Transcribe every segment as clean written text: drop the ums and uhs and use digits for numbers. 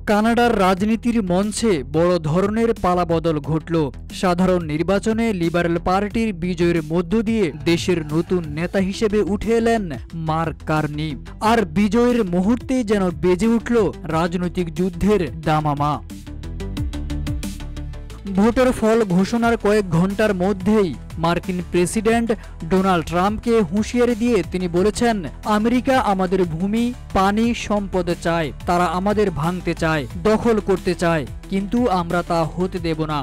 কানাডার রাজনীতির মঞ্চে বড় ধরনের পালাবদল ঘটল। সাধারণ নির্বাচনে লিবারেল পার্টির বিজয়ের মধ্য দিয়ে দেশের নতুন নেতা হিসেবে উঠে এলেন মার্ক কার্নি। আর বিজয়ের মুহূর্তে যেন বেজে উঠল রাজনৈতিক যুদ্ধের দামামা। ভোটের ফল ঘোষণার কয়েক ঘন্টার মধ্যেই মার্কিন প্রেসিডেন্ট ডোনাল্ড ট্রাম্পকে হুঁশিয়ারি দিয়ে তিনি বলেছেন, আমেরিকা আমাদের ভূমি, পানি, সম্পদ চায়। তারা আমাদের ভাঙতে চায়, দখল করতে চায়, কিন্তু আমরা তা হতে দেব না।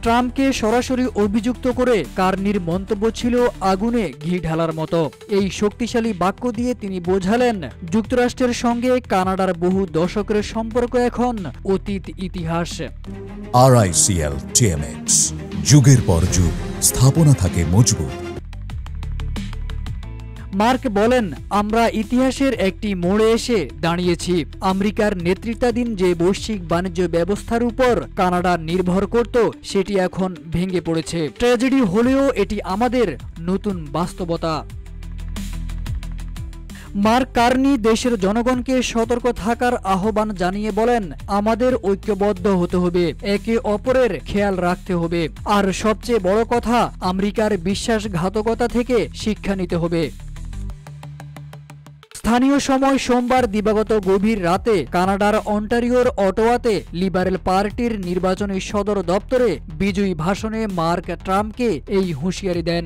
ট্রাম্পকে সরাসরি অভিযুক্ত করে কার্নির মন্তব্য ছিল আগুনে ঘি ঢালার মতো। এই শক্তিশালী বাক্য দিয়ে তিনি বোঝালেন, যুক্তরাষ্ট্রের সঙ্গে কানাডার বহু দশকের সম্পর্ক এখন অতীত ইতিহাস। RICL TMX, যুগের পর যুগ স্থাপনা থাকে মজবুত। মার্ক বলেন, আমরা ইতিহাসের একটি মোড়ে এসে দাঁড়িয়েছি। আমেরিকার নেতৃত্বাধীন যে বৈশ্বিক বাণিজ্য ব্যবস্থার উপর কানাডা নির্ভর করত, সেটি এখন ভেঙে পড়েছে। ট্র্যাজেডি হলেও এটি আমাদের নতুন বাস্তবতা। মার্ক কার্নি দেশের জনগণকে সতর্ক থাকার আহ্বান জানিয়ে বলেন, আমাদের ঐক্যবদ্ধ হতে হবে, একে অপরের খেয়াল রাখতে হবে, আর সবচেয়ে বড় কথা, আমেরিকার বিশ্বাসঘাতকতা থেকে শিক্ষা নিতে হবে। স্থানীয় সময় সোমবার দিবাগত গভীর রাতে কানাডার অন্টারিওর অটোয়াতে লিবারেল পার্টির নির্বাচনী সদর দপ্তরে বিজয়ী ভাষণে মার্ক ট্রাম্পকে এই হুঁশিয়ারি দেন।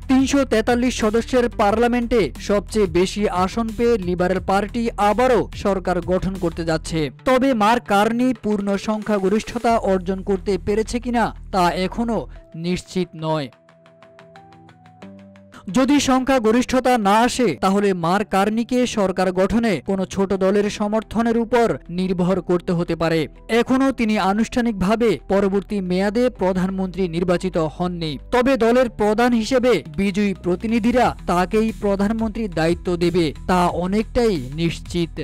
৩৪৩ সদস্যের পার্লামেন্টে সবচেয়ে বেশি আসন পেয়ে লিবারেল পার্টি আবারও সরকার গঠন করতে যাচ্ছে। তবে মার্ক কার্নি পূর্ণ সংখ্যাগরিষ্ঠতা অর্জন করতে পেরেছে কিনা তা এখনও নিশ্চিত নয়। যদি সংখ্যাগরিষ্ঠতা না আসে, তাহলে মার্ক কার্নিকে সরকার গঠনে কোনো ছোট দলের সমর্থনের উপর নির্ভর করতে হতে পারে। এখনও তিনি আনুষ্ঠানিকভাবে পরবর্তী মেয়াদে প্রধানমন্ত্রী নির্বাচিত হননি। তবে দলের প্রধান হিসেবে বিজয়ী প্রতিনিধিরা তাকেই প্রধানমন্ত্রীর দায়িত্ব দেবে, তা অনেকটাই নিশ্চিত।